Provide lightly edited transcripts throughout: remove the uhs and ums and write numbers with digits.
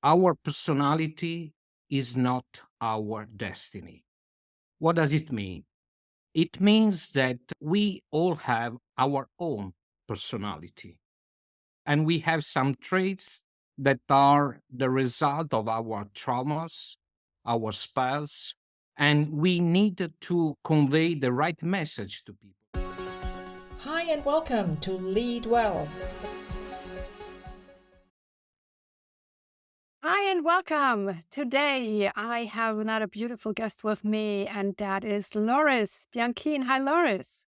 our personality is not our destiny. What does it mean? It means that we all have our own personality, and we have some traits that are the result of our traumas, our spells, and we need to convey the right message to people. Hi and welcome to Lead Well. Hi and welcome. Today I have another beautiful guest with me, and that is Loris Bianchin. Hi, Loris.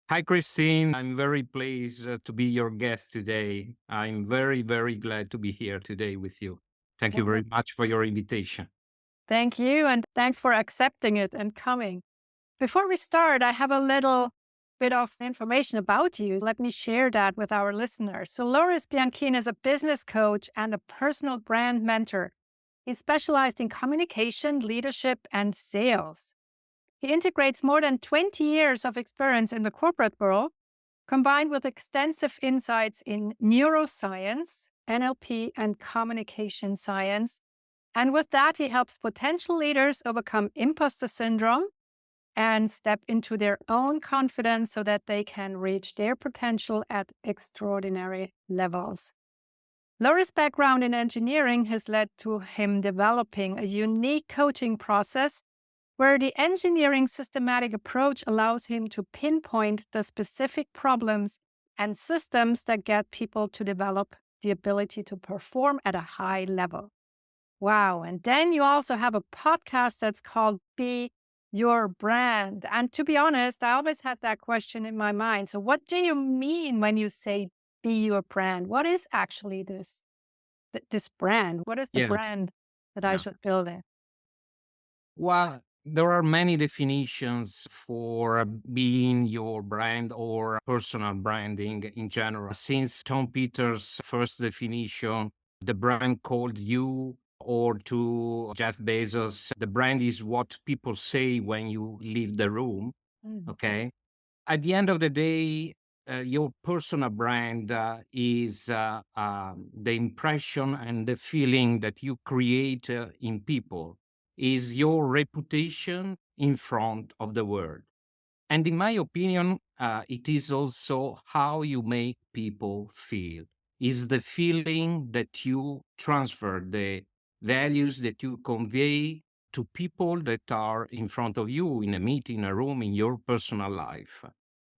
Hi, Christine. I'm very pleased to be your guest today. I'm very, very glad to be here today with you. Thank you very much for your invitation. Thank you, and thanks for accepting it and coming. Before we start, I have a little bit of information about you. Let me share that with our listeners. So, Loris Bianchin is a business coach and a personal brand mentor. He's specialized in communication, leadership, and sales. He integrates more than 20 years of experience in the corporate world, combined with extensive insights in neuroscience, NLP, and communication science. And with that, he helps potential leaders overcome imposter syndrome and step into their own confidence so that they can reach their potential at extraordinary levels. Loris' background in engineering has led to him developing a unique coaching process where the engineering systematic approach allows him to pinpoint the specific problems and systems that get people to develop the ability to perform at a high level. Wow. And then you also have a podcast that's called Be Your Brand. And to be honest, I always had that question in my mind. So what do you mean when you say be your brand? What is actually this brand? What is the Yeah, brand that I yeah. should build it? Well, there are many definitions for being your brand or personal branding in general. Since Tom Peters' first definition, the brand called you, or to Jeff Bezos, the brand is what people say when you leave the room. Mm. Okay. At the end of the day, your personal brand is the impression and the feeling that you create in people, is your reputation in front of the world. And in my opinion, it is also how you make people feel, is the feeling that you transfer, the values that you convey to people that are in front of you in a meeting, a room, in your personal life.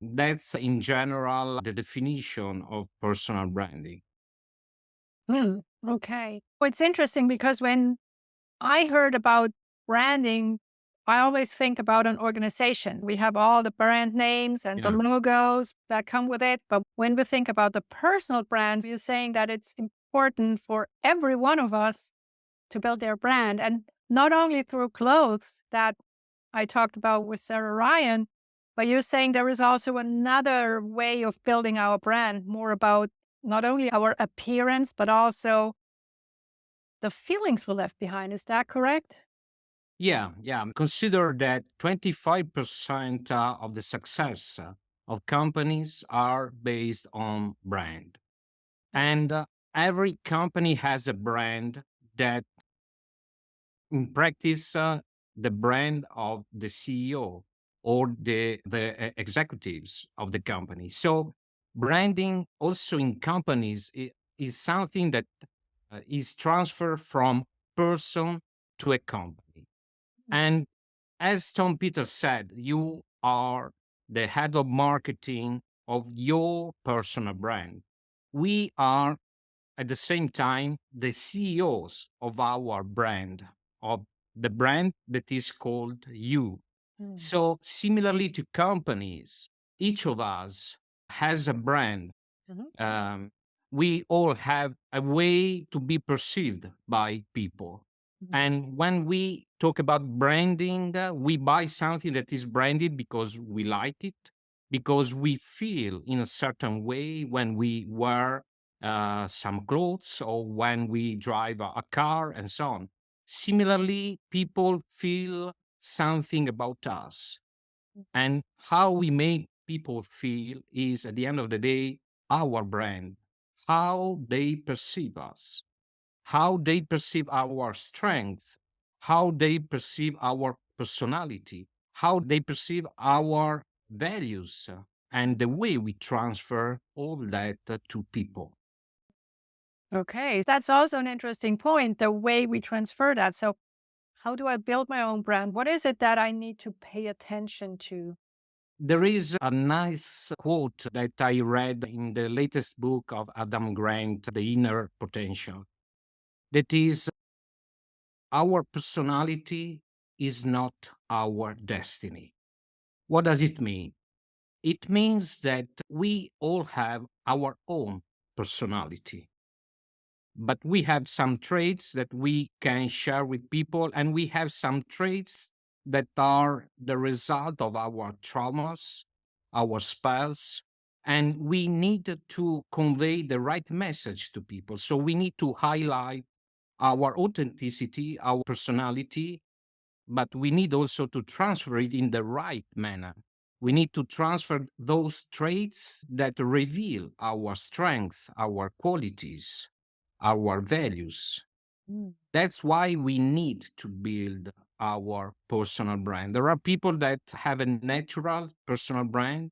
That's in general the definition of personal branding. Okay. Well, it's interesting because when I heard about branding, I always think about an organization. We have all the brand names and the Yeah. logos that come with it. But when we think about the personal brands, you're saying that it's important for every one of us to build their brand. And not only through clothes that I talked about with Sarah Ryan, but you're saying there is also another way of building our brand, more about not only our appearance, but also the feelings we left behind. Is that correct? Yeah, yeah. Consider that 25% of the success of companies are based on brand. And every company has a brand that, in practice, the brand of the CEO or the executives of the company. So, branding also in companies is something that is transferred from person to a company. And as Tom Peters said, you are the head of marketing of your personal brand. We are at the same time the CEOs of our brand, of the brand that is called you. Mm. So, similarly to companies, each of us has a brand. Mhm. Um, we all have a way to be perceived by people. Mhm. And when we talk about branding, we buy something that is branded because we like it, because we feel in a certain way when we wear some clothes or when we drive a car and so on. Similarly, people feel something about us. And how we make people feel is, at the end of the day, our brand, how they perceive us. how they perceive our strength, how they perceive our personality, how they perceive our values, and the way we transfer all that to people. Okay, that's also an interesting point, the way we transfer that. So, how do I build my own brand? What is it that I need to pay attention to? There is a nice quote that I read in the latest book of Adam Grant, The Inner Potential. That is, our personality is not our destiny. What does it mean? It means that we all have our own personality, but we have some traits that we can share with people, and we have some traits that are the result of our traumas, our spells, and we need to convey the right message to people. So we need to highlight our authenticity, our personality, but we need also to transfer it in the right manner. We need to transfer those traits that reveal our strength, our qualities, our values. Mm. That's why we need to build our personal brand. There are people that have a natural personal brand,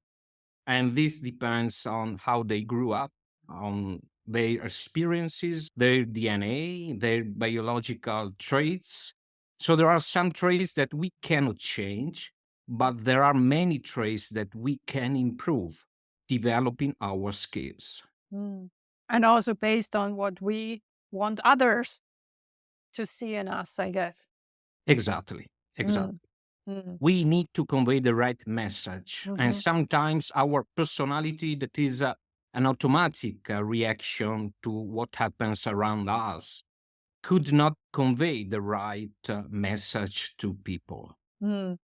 and this depends on how they grew up, on their experiences, their DNA, their biological traits. So there are some traits that we cannot change, but there are many traits that we can improve, developing our skills. Mm. And also based on what we want others to see in us, I guess. Exactly. Mm. Exactly. Mm. We need to convey the right message. And Mhm. sometimes our personality, that is an automatic reaction to what happens around us, could not convey the right message to people. Mm.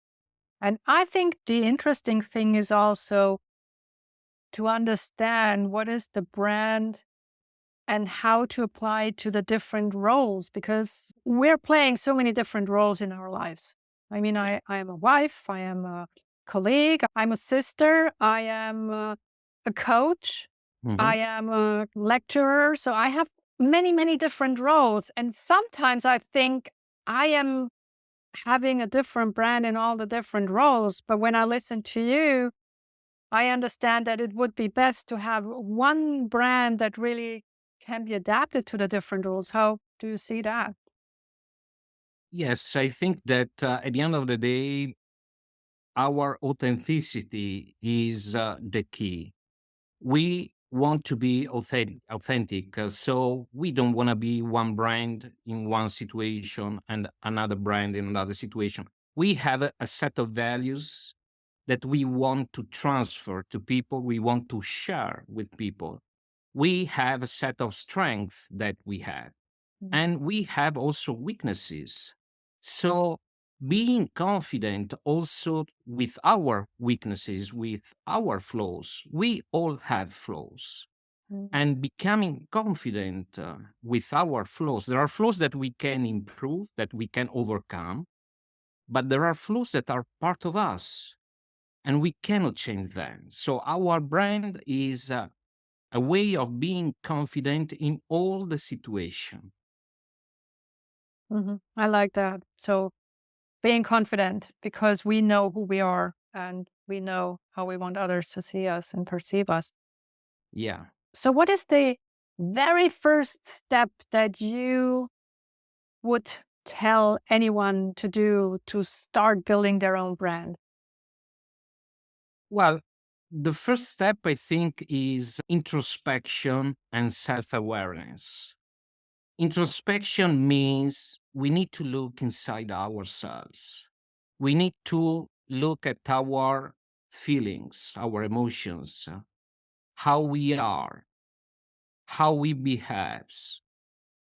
And I think the interesting thing is also to understand what is the brand and how to apply it to the different roles, because we're playing so many different roles in our lives. I mean, I am a wife, I am a colleague, I'm a sister, I am a coach, Mhm. I am a lecturer. So I have many, many different roles. And sometimes I think I am having a different brand in all the different roles. But when I listen to you, I understand that it would be best to have one brand that really can be adapted to the different roles. How do you see that? Yes, I think that at the end of the day, our authenticity is the key. We want to be authentic, so we don't want to be one brand in one situation and another brand in another situation. We have a set of values that we want to transfer to people, we want to share with people. We have a set of strengths that we have, Mm. and we have also weaknesses. So being confident also with our weaknesses, with our flaws, we all have flaws. Mm. And becoming confident with our flaws, there are flaws that we can improve, that we can overcome, but there are flaws that are part of us and we cannot change them. So our brand is a way of being confident in all the situation. Mhm. I like that. So being confident because we know who we are and we know how we want others to see us and perceive us. Yeah. So, what is the very first step that you would tell anyone to do to start building their own brand? Well, the first step, I think, is introspection and self awareness. Introspection means we need to look inside ourselves. We need to look at our feelings, our emotions, how we are, how we behave.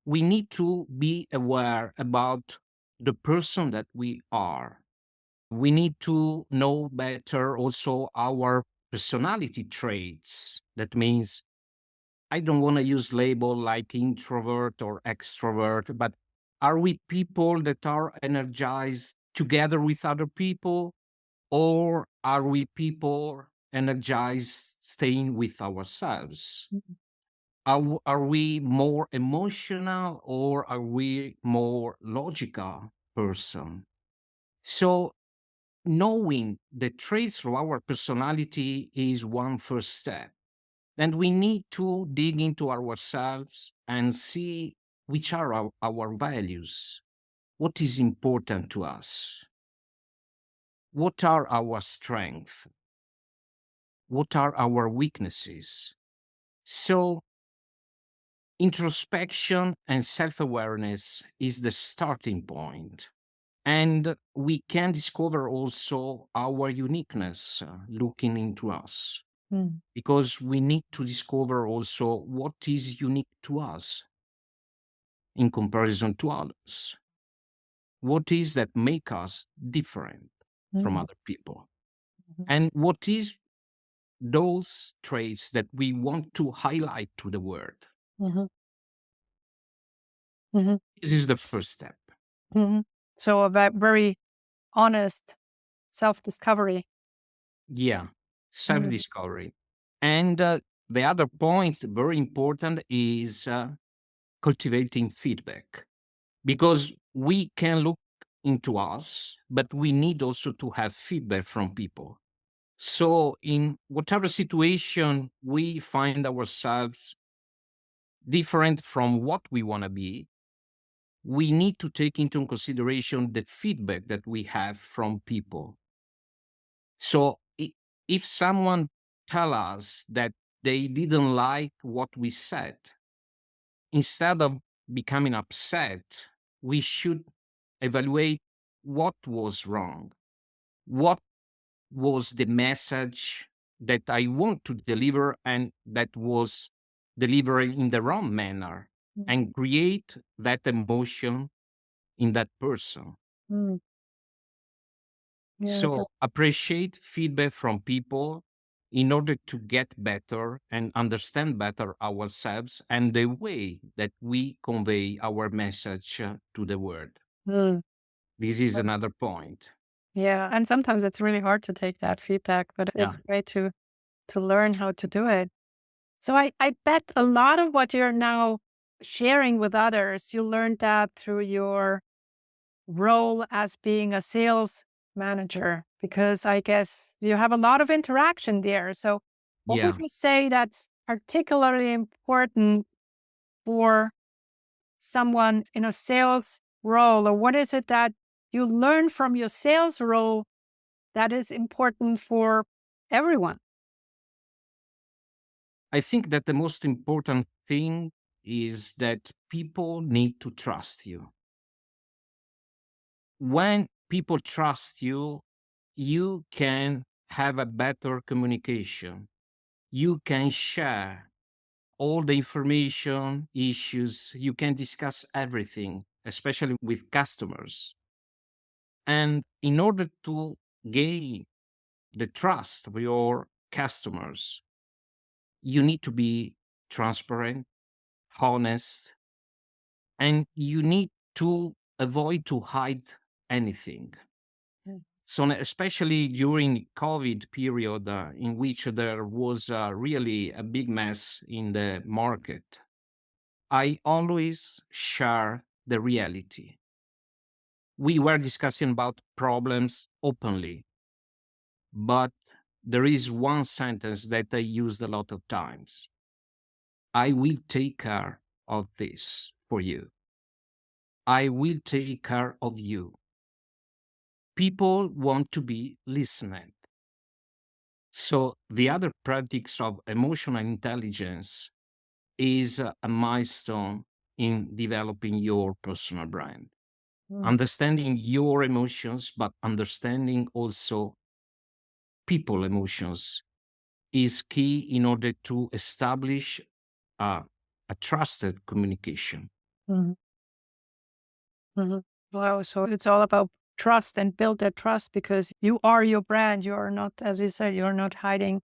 We need to be aware about the person that we are. We need to know better also our personality traits. That means I don't want to use label like introvert or extrovert, but are we people that are energized together with other people, or are we people energized staying with ourselves? Are we more emotional or are we more logical person? So knowing the traits of our personality is one first step. Then we need to dig into ourselves and see which are our values, what is important to us, what are our strengths, what are our weaknesses. So introspection and self-awareness is the starting point. And we can discover also our uniqueness looking into us, Mm. because we need to discover also what is unique to us in comparison to others. What is that make us different from Mm. other people? Mhm. And what is those traits that we want to highlight to the world? Mhm. Mhm. This is the first step. Mhm. So a very honest self-discovery. Yeah, Mm. self-discovery. And the other point, very important, is cultivating feedback, because we can look into us, but we need also to have feedback from people. So, in whatever situation we find ourselves different from what we want to be, we need to take into consideration the feedback that we have from people. So, if someone tell us that they didn't like what we said, instead of becoming upset, we should evaluate what was wrong, what was the message that I want to deliver and that was delivered in the wrong manner, Mm. and create that emotion in that person. Mm. Yeah. So appreciate feedback from people in order to get better and understand better ourselves and the way that we convey our message to the world. Mm. This is another point. Yeah. And sometimes it's really hard to take that feedback, but Yeah. it's great to learn how to do it. So I bet a lot of what you're now sharing with others, you learned that through your role as being a sales manager, because I guess you have a lot of interaction there. So what would Yeah. you say that's particularly important for someone in a sales role? Or what is it that you learn from your sales role that is important for everyone? I think that the most important thing is that people need to trust you. When people trust you, you can have a better communication. You can share all the information, issues, you can discuss everything, especially with customers. And in order to gain the trust of your customers, you need to be transparent, honest, and you need to avoid to hide anything. Mm. So especially during COVID period, in which there was really a big mess in the market, I always share the reality. We were discussing about problems openly, but there is one sentence that I used a lot of times. I will take care of this for you. I will take care of you. People want to be listened. So the other practice of emotional intelligence is a milestone in developing your personal brand. Mm. Understanding your emotions, but understanding also people emotions is key in order to establish a, a trusted communication. Mhm. Mhm. Wow. So it's all about trust and build that trust because you are your brand. You are not, as you said, you're not hiding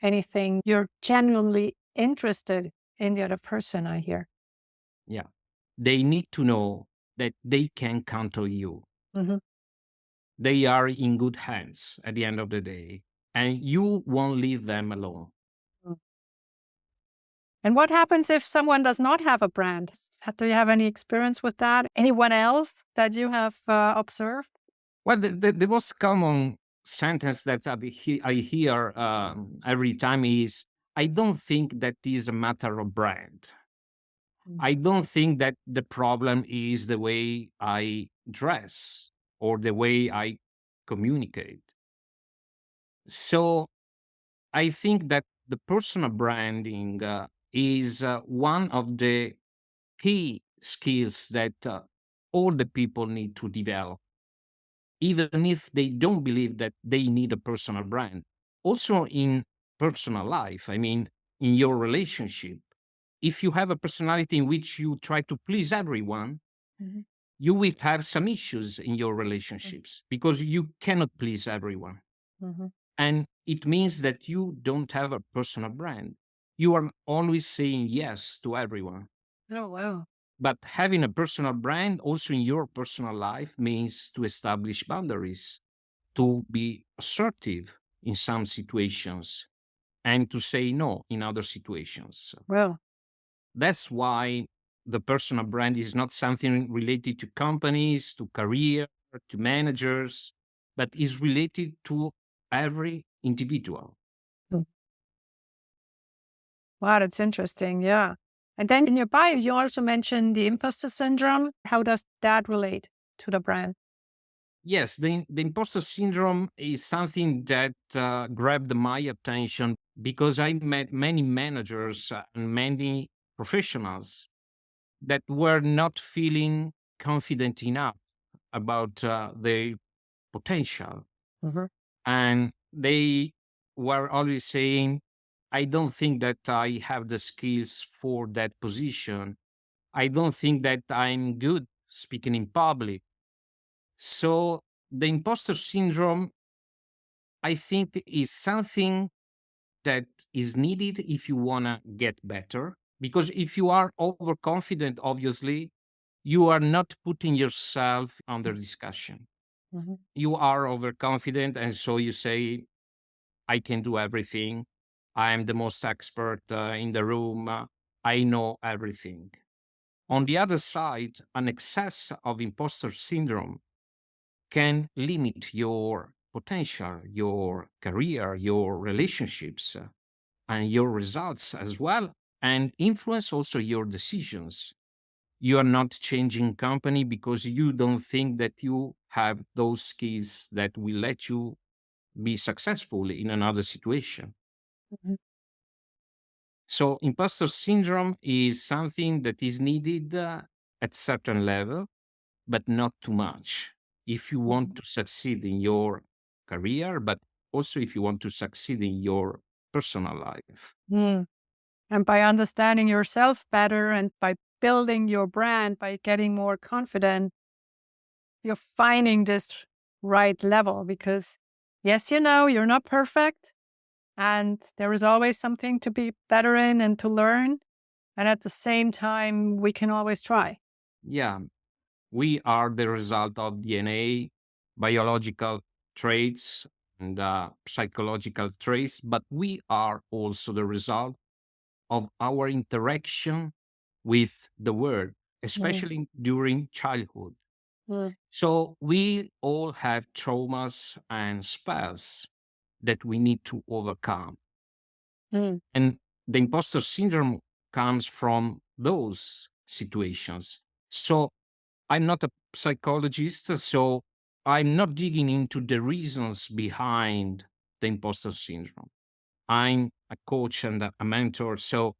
anything. You're genuinely interested in the other person, I hear. Yeah. They need to know that they can count on you. Mhm. They are in good hands at the end of the day, and you won't leave them alone. Mm. And what happens if someone does not have a brand? Do you have any experience with that? Anyone else that you have observed? Well, the most common sentence that I hear every time is, I don't think that is a matter of brand. Mm. I don't think that the problem is the way I dress or the way I communicate. So I think that the personal branding is one of the key skills that all the people need to develop, even if they don't believe that they need a personal brand. Also, in personal life, I mean, in your relationship, if you have a personality in which you try to please everyone, Mhm. you will have some issues in your relationships because you cannot please everyone. Mhm. And it means that you don't have a personal brand. You are always saying yes to everyone. Oh, wow. But having a personal brand also in your personal life means to establish boundaries, to be assertive in some situations, and to say no in other situations. Well, That's why the personal brand is not something related to companies, to career, to managers, but is related to every individual. mm, wow, that's interesting. Yeah. And then in your bio, you also mentioned the imposter syndrome. How does that relate to the brand? Yes, the imposter syndrome is something that grabbed my attention because I met many managers and many professionals that were not feeling confident enough about their potential. Mhm. And they were always saying, I don't think that I have the skills for that position. I don't think that I'm good speaking in public. So the imposter syndrome, I think, is something that is needed if you want to get better. Because if you are overconfident, obviously, you are not putting yourself under discussion. Mhm. You are overconfident, and so you say, I can do everything. I am the most expert in the room. I know everything. On the other side, an excess of imposter syndrome can limit your potential, your career, your relationships, and your results as well, and influence also your decisions. You are not changing company because you don't think that you have those skills that will let you be successful in another situation. Mhm. So imposter syndrome is something that is needed at certain level, but not too much. If you want Mhm. to succeed in your career, but also if you want to succeed in your personal life. Mm. And by understanding yourself better and by building your brand, by getting more confident, you're finding this right level because, yes, you're not perfect and there is always something to be better in and to learn. And at the same time, we can always try. Yeah, we are the result of DNA, biological traits, and psychological traits, but we are also the result of our interaction with the world, Mm, especially during childhood. mm, So we all have traumas and spells that we need to overcome. mm, And the imposter syndrome comes from those situations. So I'm not a psychologist, so I'm not digging into the reasons behind the imposter syndrome. I'm a coach and a mentor, so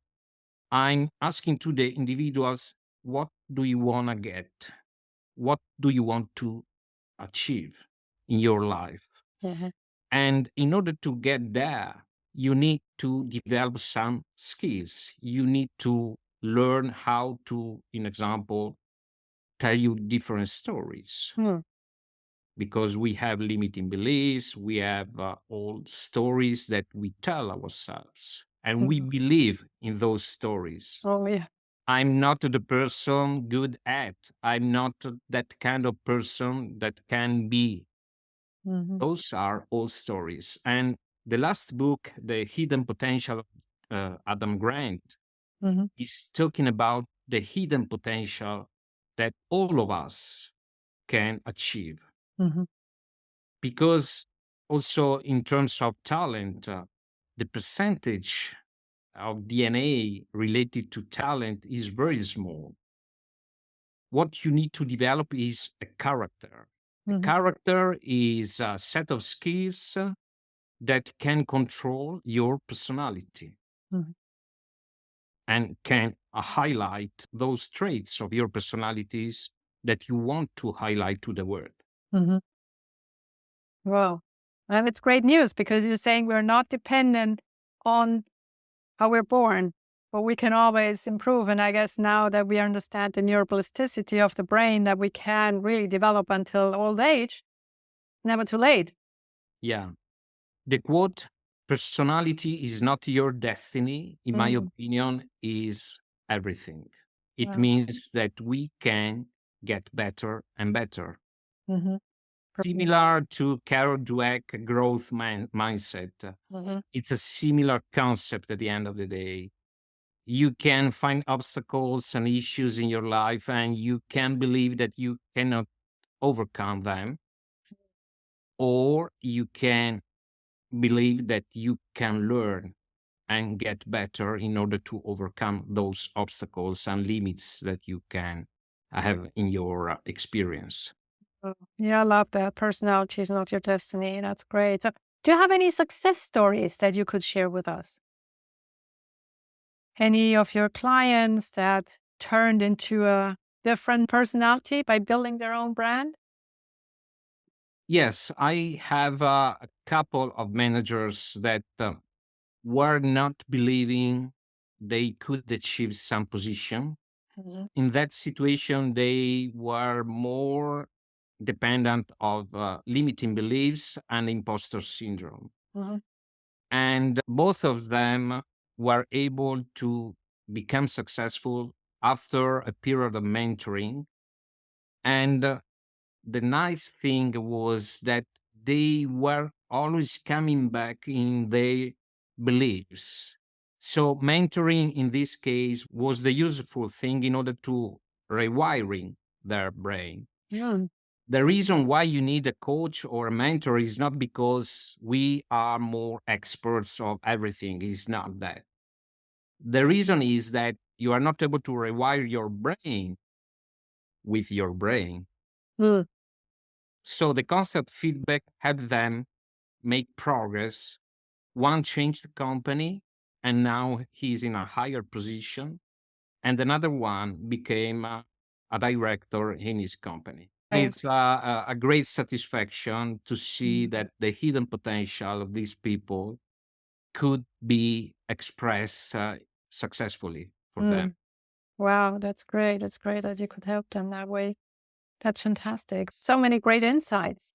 I'm asking to the individuals, what do you want to get? What do you want to achieve in your life? mhm, And in order to get there, you need to develop some skills. You need to learn how to, in example, tell you different stories mm, because we have limiting beliefs. We have old stories that we tell ourselves and we mhm. believe in those stories. Oh, yeah. I'm not the person good at. I'm not that kind of person that can be. Mhm, Those are all stories. And the last book, The Hidden Potential of Adam Grant, Mm-hmm. is talking about the hidden potential that all of us can achieve. Mm-hmm. Because also in terms of talent, the percentage of DNA related to talent is very small. What you need to develop is a character. A Mm-hmm. character is a set of skills that can control your personality Mm-hmm. and can highlight those traits of your personalities that you want to highlight to the world. Mm-hmm. Wow. And it's great news because you're saying we're not dependent on how we're born, but we can always improve. And I guess now that we understand the neuroplasticity of the brain, that we can really develop until old age, never too late. Yeah. The quote, personality is not your destiny, in my Mm-hmm. opinion, is everything. It Wow. means that we can get better and better. Mm-hmm. Similar to Carol Dweck growth mindset, Mm-hmm. it's a similar concept at the end of the day. You can find obstacles and issues in your life, and you can believe that you cannot overcome them, or you can believe that you can learn and get better in order to overcome those obstacles and limits that you can have in your experience. Oh, yeah, I love that. Personality is not your destiny. That's great. So, do you have any success stories that you could share with us? Any of your clients that turned into a different personality by building their own brand? Yes, I have a couple of managers that were not believing they could achieve some position. Mhm. In that situation, they were more dependent of limiting beliefs and imposter syndrome. Mhm. And both of them were able to become successful after a period of mentoring. And the nice thing was that they were always coming back in their beliefs. So mentoring in this case was the useful thing in order to rewiring their brain. Yeah. The reason why you need a coach or a mentor is not because we are more experts of everything. It's not that. The reason is that you are not able to rewire your brain with your brain. Mm. So the constant feedback helped them make progress. One changed the company and now he's in a higher position. And another one became a director in his company. Right. It's a great satisfaction to see Mhm. that the hidden potential of these people could be expressed successfully for them. Mm. Wow, that's great. That's great that you could help them that way. That's fantastic. So many great insights.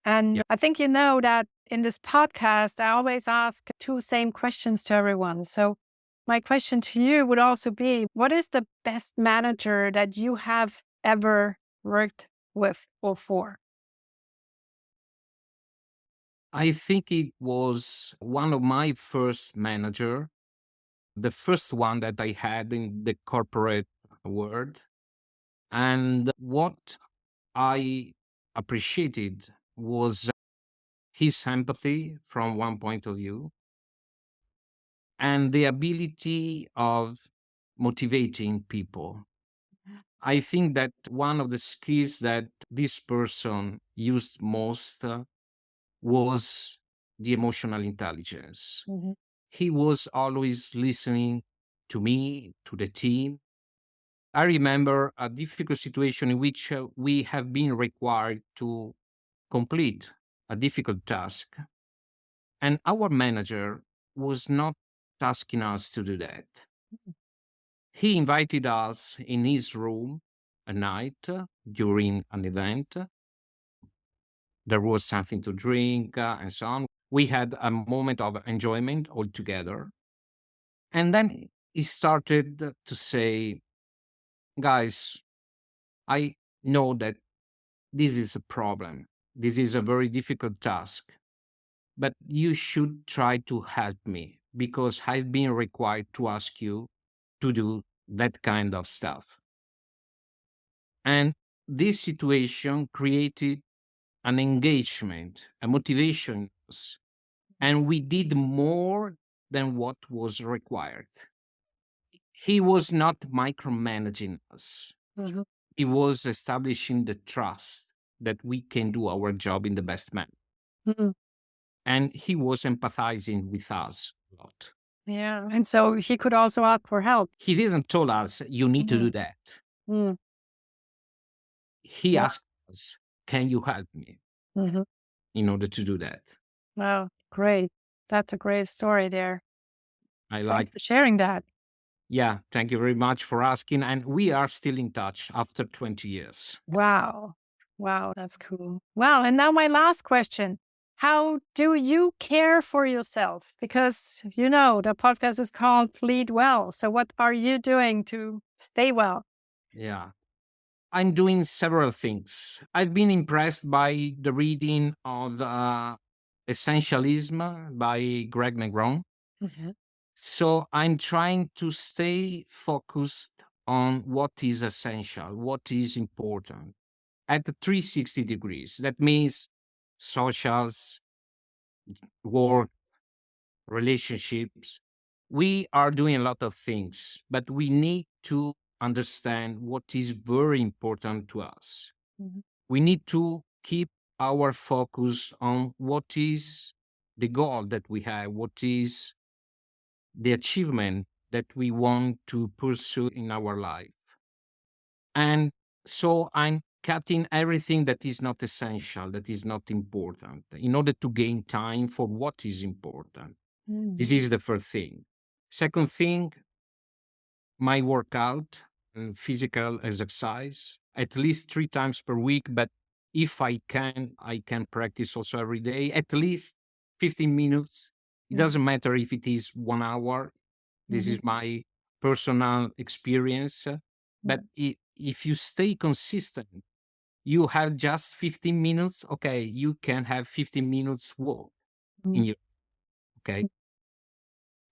And Yeah. I think you know that in this podcast, I always ask two same questions to everyone. So my question to you would also be, what is the best manager that you have ever worked with or for? I think it was one of my first manager, the first one that I had in the corporate world. And what I appreciated was his empathy from one point of view and the ability of motivating people. I think that one of the skills that this person used most was the emotional intelligence. Mhm. He was always listening to me, to the team. I remember a difficult situation in which we have been required to complete a difficult task. And our manager was not asking us to do that. He invited us in his room a night during an event. There was something to drink and so on. We had a moment of enjoyment all together. And then he started to say, guys, I know that this is a problem. This is a very difficult task, but you should try to help me because I've been required to ask you to do that kind of stuff. And this situation created an engagement, a motivation, and we did more than what was required. He was not micromanaging us. Mhm. He was establishing the trust that we can do our job in the best manner. Mhm. And he was empathizing with us a lot. Yeah. And so he could also ask for help. He didn't tell us, you need to do Mhm. that. Mm. He Wow. asked us, can you help me Mhm. in order to do that? Wow. Great. That's a great story there. I Thanks like, for sharing that. yeah, thank you very much for asking. And we are still in touch after 20 years. Wow. Wow. That's cool. Well, and now my last question. How do you care for yourself? Because, the podcast is called Lead Well. So, what are you doing to stay well? Yeah. I'm doing several things. I've been impressed by the reading of Essentialism by Greg McGraw. Mhm. So I'm trying to stay focused on what is essential, what is important at the 360 degrees. That means socials, work, relationships. We are doing a lot of things, but we need to understand what is very important to us. Mhm. We need to keep our focus on what is the goal that we have, what is the achievement that we want to pursue in our life. And so I'm cutting everything that is not essential, that is not important, in order to gain time for what is important. This Mm. is the first thing. Second thing, my workout and physical exercise at least 3 times per week. But if I can practice also every day, at least 15 minutes. It Mhm. doesn't matter if it is 1 hour. This Mhm. is my personal experience. But Mhm. if you stay consistent, you have just 15 minutes. Okay, you can have 15 minutes walk in Mhm. your, okay.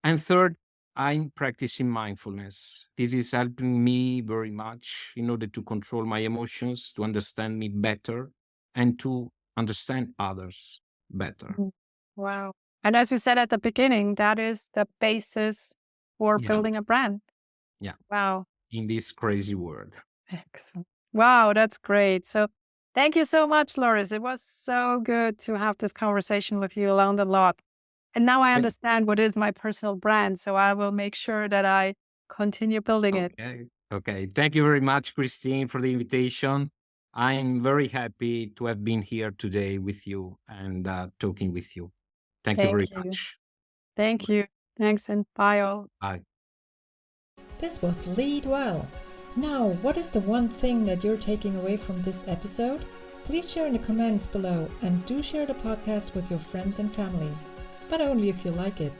And third, I'm practicing mindfulness. This is helping me very much in order to control my emotions, to understand me better, and to understand others better. Mhm. Wow. And as you said at the beginning, that is the basis for Yeah, building a brand. yeah, Wow. in this crazy world. Excellent. Wow, that's great. So thank you so much, Loris. It was so good to have this conversation with you. I learned a lot. And now I Thank- understand what is my personal brand. So I will make sure that I continue building it. Okay, okay. Thank you very much, Christine, for the invitation. I'm very happy to have been here today with you and talking with you. Thank you very Thank you. much. Thank you. Thanks and bye all. Bye. This was Lead Well. Now, what is the one thing that you're taking away from this episode? Please share in the comments below and do share the podcast with your friends and family, but only if you like it.